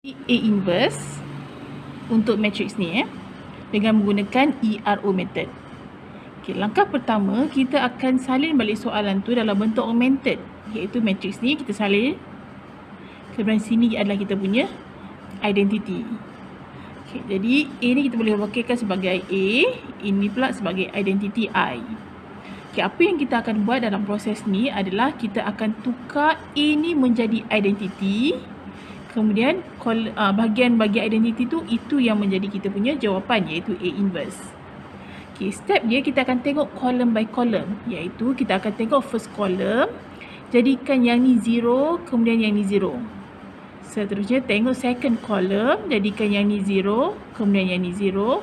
A inverse untuk matrix ni dengan menggunakan ERO method. Okay, langkah pertama kita akan salin balik soalan tu dalam bentuk augmented, iaitu matrix ni kita salin. Kemudian sini adalah kita punya identity. Okay, jadi A ni kita boleh wakilkan sebagai A, ini pula sebagai identity I. Okay, apa yang kita akan buat dalam proses ni adalah kita akan tukar A ni menjadi identity. Kemudian bahagian-bahagian identity tu itu yang menjadi kita punya jawapan, iaitu A inverse. Okay, step dia kita akan tengok column by column, iaitu kita akan tengok first column, jadikan yang ni 0, kemudian yang ni 0. Seterusnya tengok second column, jadikan yang ni 0, kemudian yang ni 0.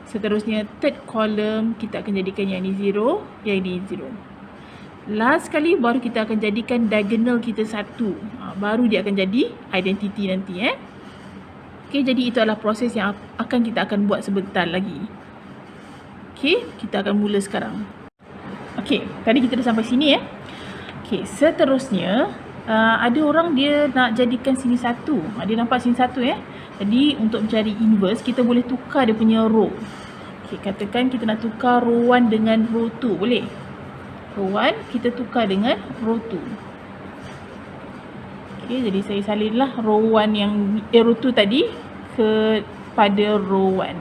Seterusnya third column kita akan jadikan yang ni 0, yang ni 0. Last sekali baru kita akan jadikan diagonal kita 1. Baru dia akan jadi identity nanti. Okay, jadi itu adalah proses yang kita akan buat sebentar lagi. Okay, kita akan mula sekarang. Okay, tadi kita dah sampai sini Okay, seterusnya ada orang dia nak jadikan sini 1. Dia nampak sini 1 Jadi untuk mencari inverse kita boleh tukar dia punya row. Okay, katakan kita nak tukar row 1 dengan row 2, boleh? Row 1 kita tukar dengan row 2. Okay, jadi saya salinlah row 1 yang row 2 tadi kepada row 1.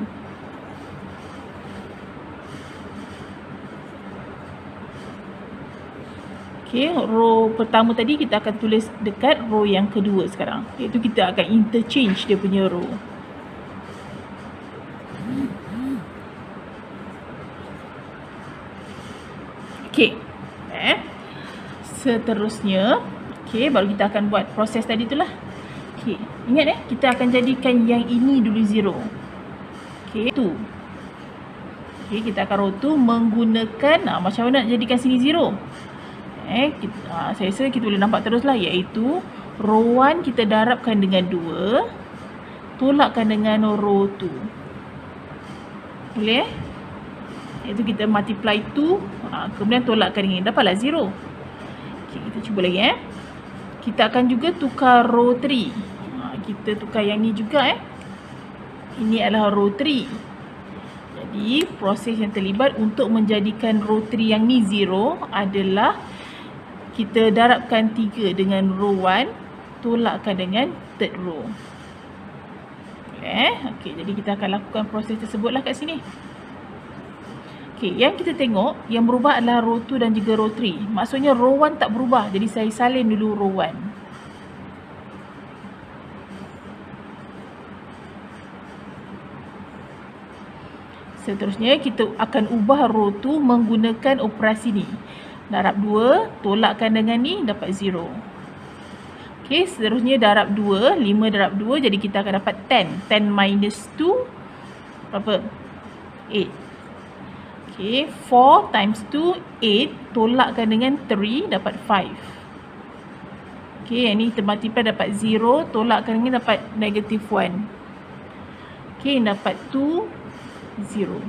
Okay, row pertama tadi kita akan tulis dekat row yang kedua sekarang, iaitu kita akan interchange dia punya row. Okay, seterusnya baru kita akan buat proses tadi tu lah. Okay, ingat kita akan jadikan yang ini dulu 0. Okay, tu. Okay, kita akan row tu menggunakan macam mana nak jadikan sini 0. Saya rasa kita boleh nampak terus lah, iaitu row 1 kita darabkan dengan 2, tolakkan dengan row 2. Boleh Iaitu kita multiply 2, kemudian tolakkan dengan dapatlah 0. Okay, kita cuba lagi Kita akan juga tukar row 3. Kita tukar yang ni juga Ini adalah row 3. Jadi proses yang terlibat untuk menjadikan row 3 yang ni 0 adalah kita darabkan 3 dengan row 1, tolakkan dengan third row. Okay, jadi kita akan lakukan proses tersebutlah kat sini. Okay, yang kita tengok yang berubah adalah row 2 dan juga row 3. Maksudnya row 1 tak berubah. Jadi saya salin dulu row 1. Seterusnya kita akan ubah row 2 menggunakan operasi ni. Darab 2, tolakkan dengan ni, dapat 0. Okay, seterusnya darab 2, 5 darab 2, jadi kita akan dapat 10. 10 minus 2, berapa? 8. Okay, 4 times 2, 8. Tolakkan dengan 3, dapat 5. Okay, yang ni kita multiply dapat 0. Tolakkan dengan dapat negative 1. Okay, dapat 2, 0.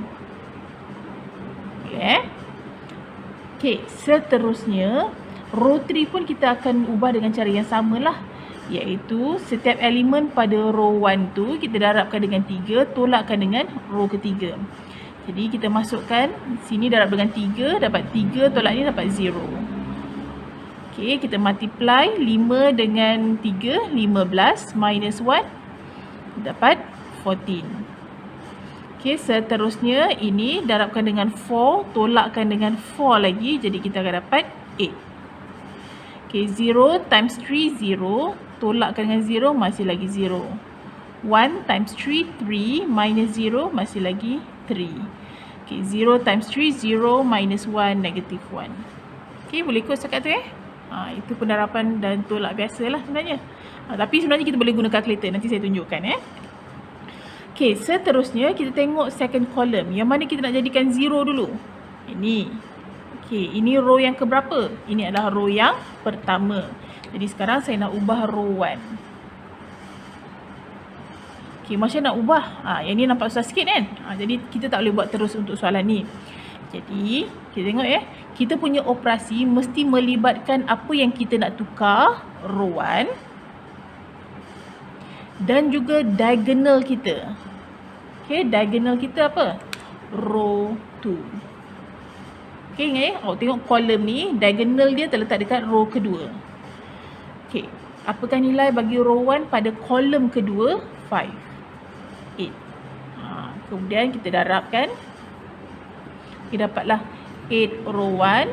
Okay, seterusnya row 3 pun kita akan ubah dengan cara yang samalah, iaitu setiap elemen pada row 1 tu kita darabkan dengan 3, tolakkan dengan row ketiga. Jadi kita masukkan sini darab dengan 3, dapat 3, tolak ni dapat 0. Okay, kita multiply 5 dengan 3, 15 minus 1, dapat 14. Okay, seterusnya ini darabkan dengan 4, tolakkan dengan 4 lagi, jadi kita akan dapat 8. Okay, 0 times 3, 0, tolakkan dengan 0, masih lagi 0. 1 times 3, 3, minus 0, masih lagi 3. Okay, 0 times 3, 0, minus 1, negative 1. Okay, boleh ikut setakat tu itu pendarapan dan tolak biasalah sebenarnya. Tapi sebenarnya kita boleh guna kalkulator, nanti saya tunjukkan Okay, seterusnya kita tengok second column. Yang mana kita nak jadikan 0 dulu? Ini. Okay, ini row yang keberapa? Ini adalah row yang pertama. Jadi sekarang saya nak ubah row 1. Okay, macam nak ubah? Yang ni nampak susah sikit kan? Jadi kita tak boleh buat terus untuk soalan ni. Jadi, kita tengok kita punya operasi mesti melibatkan apa yang kita nak tukar, row 1. dan juga diagonal kita. Okay, diagonal kita apa? Row 2. Okay, ingat awak tengok kolom ni, diagonal dia terletak dekat row kedua. Okay, apakah nilai bagi row 1 pada kolom kedua? 5, 8. Kemudian kita darabkan. Kita dapatlah 8 row 1.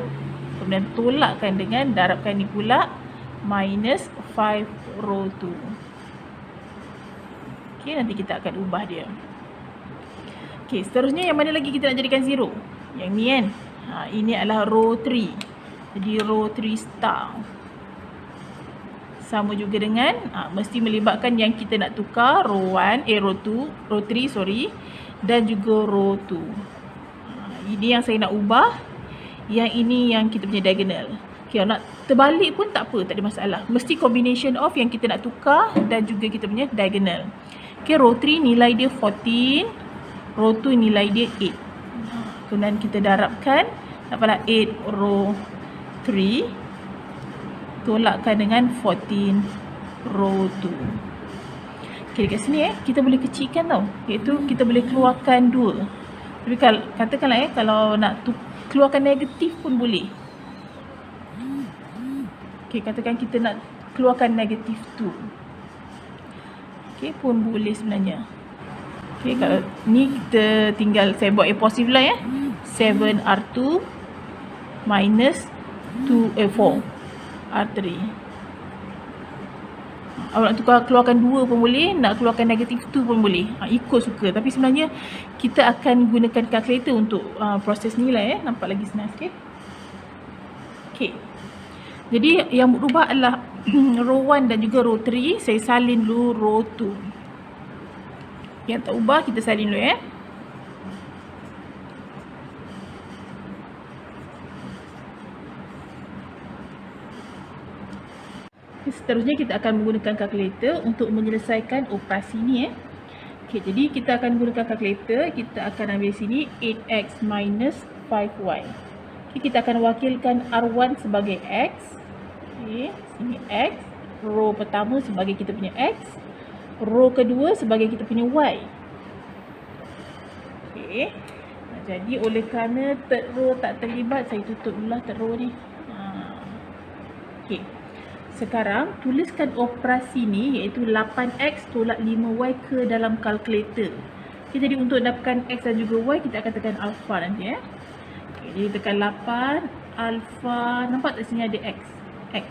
Kemudian tolakkan dengan darabkan ni pula minus 5 row 2. Okay, nanti kita akan ubah dia. Okay, seterusnya yang mana lagi kita nak jadikan 0? Yang ni kan. Ini adalah row 3. Jadi row 3 star. Sama juga dengan mesti melibatkan yang kita nak tukar row 1, row 3 sorry, dan juga row 2. Ini yang saya nak ubah. Yang ini yang kita punya diagonal. Okay, nak terbalik pun tak apa, tak ada masalah. Mesti combination of yang kita nak tukar dan juga kita punya diagonal. Okay, row 3 nilai dia 14, row 2 nilai dia 8. Kemudian kita darabkan, dapatlah 8 row 3 tolakkan dengan 14 row 2. Okay, dekat sini kita boleh kecilkan tau, iaitu kita boleh keluarkan 2. Tapi katakanlah kalau nak keluarkan negatif pun boleh. Okay, katakan kita nak keluarkan negatif 2. Okay, pun boleh sebenarnya. Okay, kalau ni kita tinggal saya buat yang positif lah 7R2 minus 4R3. Awak nak keluarkan 2 pun boleh, nak keluarkan negatif 2 pun boleh. Ikut suka. Tapi sebenarnya kita akan gunakan kalkulator untuk proses nilai. Nampak lagi senang sikit. Okay. Jadi yang berubah adalah row 1 dan juga row 3. Saya salin dulu row 2. Yang tak ubah kita salin dulu Seterusnya kita akan menggunakan kalkulator untuk menyelesaikan operasi ni Okay, jadi kita akan gunakan kalkulator. Kita akan ambil sini 8x minus 5y. Okay, kita akan wakilkan R1 sebagai x. Okay, sini x. Row pertama sebagai kita punya x. Row kedua sebagai kita punya y. Okay. Jadi oleh kerana third row tak terlibat, saya tutup dulu lah third row ni. Okay. Sekarang tuliskan operasi ni iaitu 8x tolak 5y ke dalam kalkulator. Okay, jadi untuk dapatkan x dan juga y kita akan tekan alpha nanti Okay, jadi tekan 8 alpha, nampak tak sini ada x. X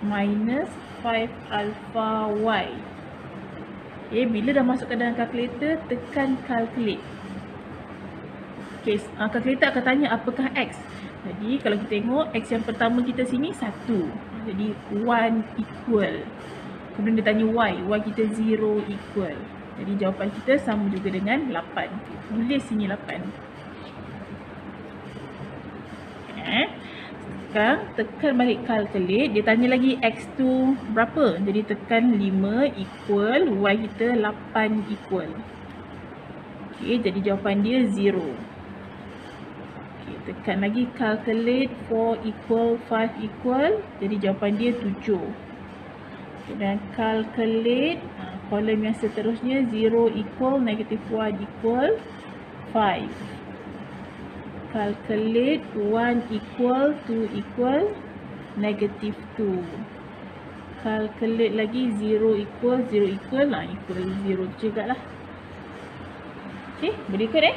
minus 5 alpha y. Okay, bila dah masukkan dalam kalkulator, tekan calculate. Okay, kalkulator akan tanya apakah x. Jadi kalau kita tengok x yang pertama kita sini 1. Jadi 1 equal. Kemudian dia tanya y. Y kita 0 equal. Jadi jawapan kita sama juga dengan 8. Tulis sini 8. Sekarang tekan balik calculate. Dia tanya lagi x tu berapa. Jadi tekan 5 equal. Y kita 8 equal. Okay, jadi jawapan dia 0. Okay, tekan lagi calculate. 4 equal 5 equal. Jadi jawapan dia 7. Dan calculate kolom yang seterusnya 0 equal negative 1 equal 5. Calculate 1 equal 2 equal negative 2. Calculate lagi 0 equal 0 equal equal 0 juga lah. Okay, boleh ikut okay.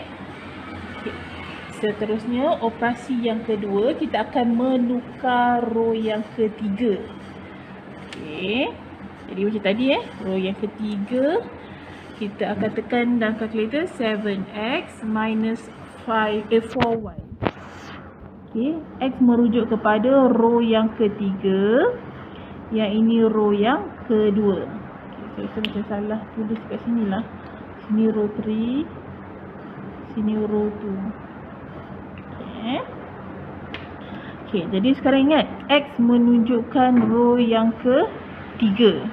Seterusnya operasi yang kedua, kita akan menukar row yang ketiga. Okay, jadi macam tadi row yang ketiga kita akan tekan dalam kalkulator 7x minus 4y. Okay, x merujuk kepada row yang ketiga. Yang ini row yang kedua. Okay, saya macam salah tulis kat sini lah. Sini row 3, sini row 2. Okay, jadi sekarang ingat x menunjukkan row yang ketiga.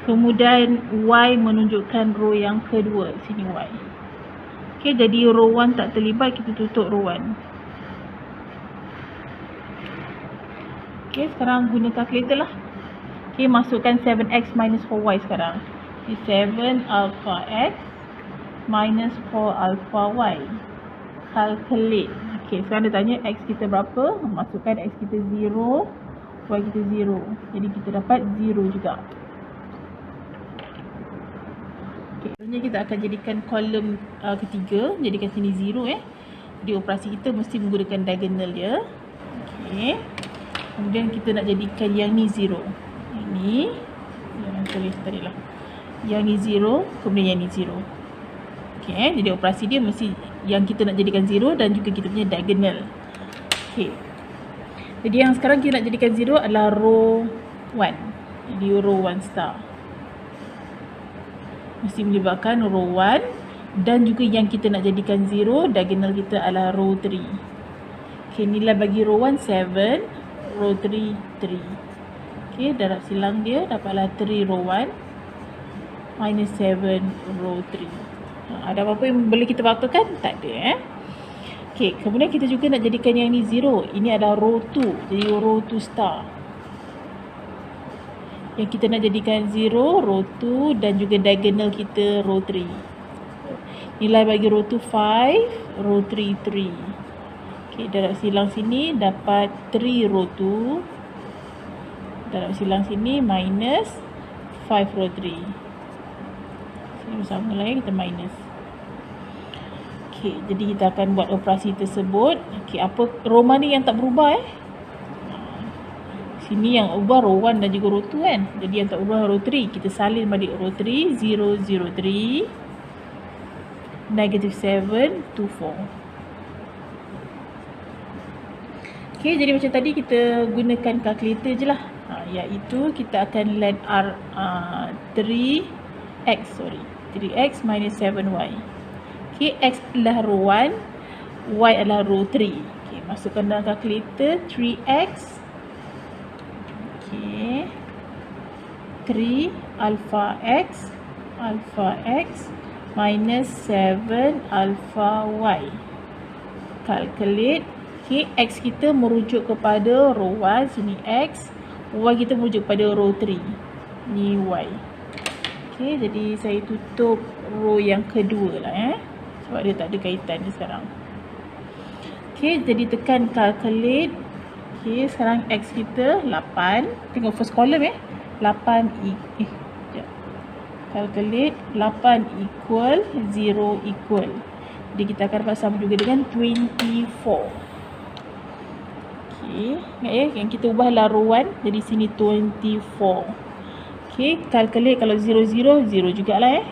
Kemudian y menunjukkan row yang kedua. Sini y. Okay, jadi row 1 tak terlibat, kita tutup row 1. Okay, sekarang guna calculator lah. Okay, masukkan 7x minus 4y sekarang. Okay, 7 alpha x minus 4 alpha y. Calculate. Okay, sekarang dia tanya x kita berapa. Masukkan x kita 0, y kita 0. Jadi kita dapat 0 juga. Okay, selanjutnya kita akan jadikan kolom ketiga. Jadikan sini 0 Jadi operasi kita mesti menggunakan diagonal dia. Okay. Kemudian kita nak jadikan yang ni 0. Yang ni, yang tulis tadi lah. Yang ni 0, kemudian yang ni 0. Okay, jadi operasi dia mesti yang kita nak jadikan 0 dan juga kita punya diagonal. Okay. Jadi yang sekarang kita nak jadikan 0 adalah row 1. Jadi row 1 star. Mesti menyebabkan row 1 dan juga yang kita nak jadikan 0, diagonal kita adalah row 3. Okay, nilai bagi row 1 7, row 3 3. Okay, darab silang dia dapatlah 3 row 1 minus 7 row 3. Ada apa-apa yang boleh kita pakarkan? Tak ada Okay, kemudian kita juga nak jadikan yang ni 0. Ini adalah row 2. Jadi row 2 star. Yang kita nak jadikan 0, row 2 dan juga diagonal kita row 3. Nilai bagi row 2 5, row 3 3. Okay, darab silang sini dapat 3 row 2. Darab silang sini minus 5 row 3. Sama lah kita minus. Okay, jadi kita akan buat operasi tersebut. Okay, apa row mana yang tak berubah Sini yang ubah row 1 dan juga row 2 kan. Jadi yang tak ubah row 3. Kita salin balik row 3. 0 0 3 negative 7 2 4. Okay, jadi macam tadi kita gunakan calculator je lah. Iaitu kita akan let R 3x minus 7y. Okay, x adalah row 1, y adalah row 3. Okay, masukkan dalam calculator 3x. Okay, 3 alpha x minus 7 alpha y. Calculate. Okay, x kita merujuk kepada row 1, sini x. Y kita merujuk kepada row 3. Ni y. Okay, jadi saya tutup row yang kedua lah sebab dia tak ada kaitan ni sekarang. Okay, jadi tekan calculate. Okay, sekarang x kita 8. Tengok first column 8 sekejap. Calculate 8 equal 0 equal. Jadi kita akan dapat sama juga dengan 24. Okay, ingat yang kita ubahlah row 1. Jadi sini 24. Okay, calculate kalau 0 0 0 jugalah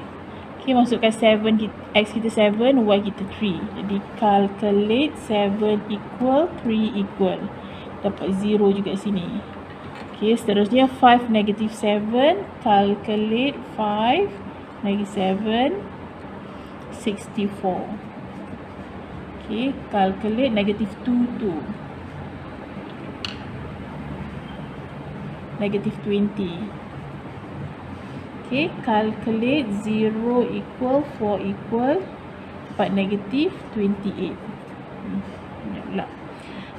Okay, masukkan 7 x kita 7, y kita 3. Jadi calculate 7 equal 3 equal. Dapat 0 juga sini. Okay, seterusnya 5 negative 7. Calculate 5 negative 7 64. Okay, calculate negative 2 2. Negative 20. Okay, calculate 0 equal 4 equal 4 negative 28.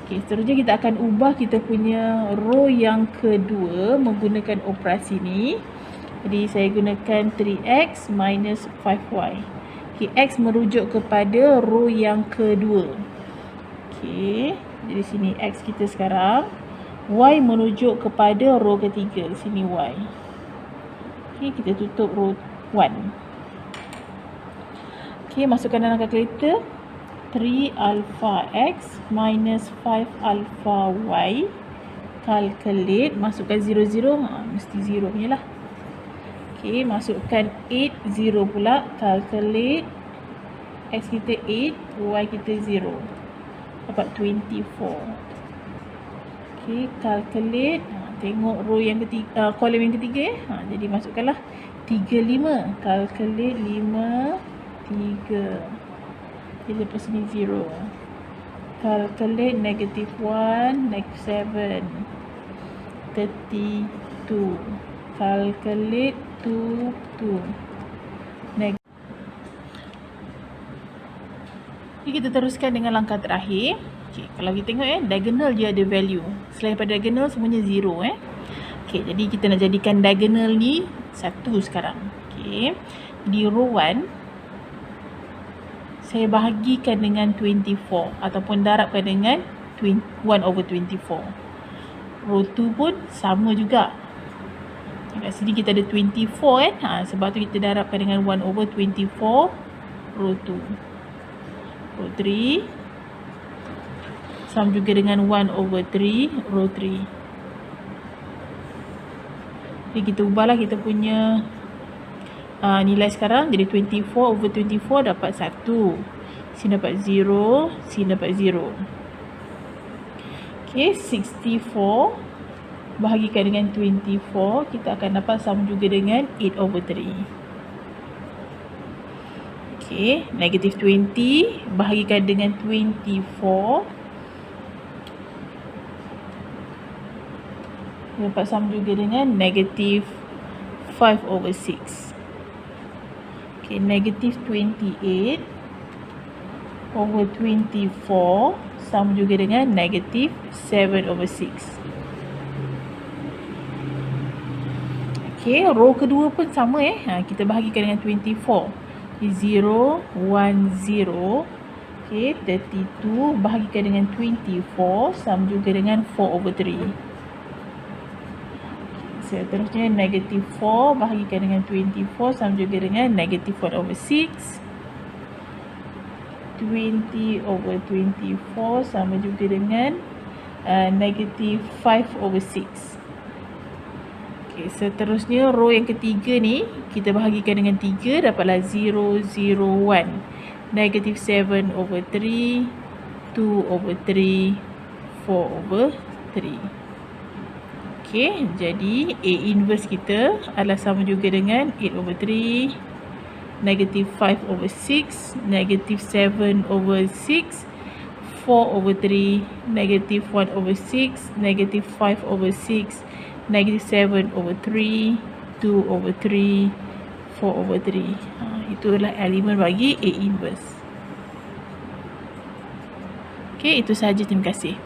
Okay, seterusnya kita akan ubah kita punya row yang kedua menggunakan operasi ni. Jadi saya gunakan 3x minus 5y. Okay, x merujuk kepada row yang kedua. Okay, jadi sini x kita sekarang. Y merujuk kepada row ketiga. Sini y. Okay, kita tutup row 1. Okay, masukkan dalam calculator 3 alpha x minus 5 alpha y. Calculate, masukkan 0 0, mesti 0 punya lah. Okay, masukkan 8 0 pula. Calculate x kita 8, y kita 0. Dapat 24. Okay, calculate. Tengok row yang ketiga, kolom yang ketiga jadi masukkanlah 3 5. Calculate 5 3. Jadi lepas sini 0. Calculate negative 1 negative 7 32. Calculate 2 2. Jadi kita teruskan dengan langkah terakhir. Okey, kalau kita tengok diagonal dia ada value. Selain pada diagonal semuanya 0 Okey, jadi kita nak jadikan diagonal ni 1 sekarang. Okey. Di row 1 saya bahagikan dengan 24 ataupun darabkan dengan 1/24. Row 2 pun sama juga. Kat sini kita ada 24 sebab tu kita darabkan dengan 1/24 row 2. Row 3 sama juga dengan 1/3 row 3. Jadi kita ubahlah kita punya nilai sekarang jadi 24/24 dapat 1. Sini dapat 0, sini dapat 0. Okey, 64 bahagikan dengan 24, kita akan dapat sama juga dengan 8/3. Okey, negative 20 bahagikan dengan 24, dapat sama juga dengan negative 5/6. Okey, negative 28/24 sama juga dengan negative 7/6. Okey, row kedua pun sama kita bahagikan dengan 24. 0, 1, 0. Okey, 32 bahagikan dengan 24 sama juga dengan 4/3. Seterusnya negative 4 bahagikan dengan 24 sama juga dengan negative 1/6. 20/24 sama juga dengan negative 5/6. Okey, seterusnya row yang ketiga ni kita bahagikan dengan 3, dapatlah 0, 0, 1. Negative 7/3, 2/3, 4/3. Okey, jadi A inverse kita adalah sama juga dengan 8/3, negative 5/6, negative 7/6, 4/3, negative 1/6, negative 5/6, negative 7/3, 2/3, 4/3. Itulah elemen bagi A inverse. Okey, itu sahaja. Terima kasih.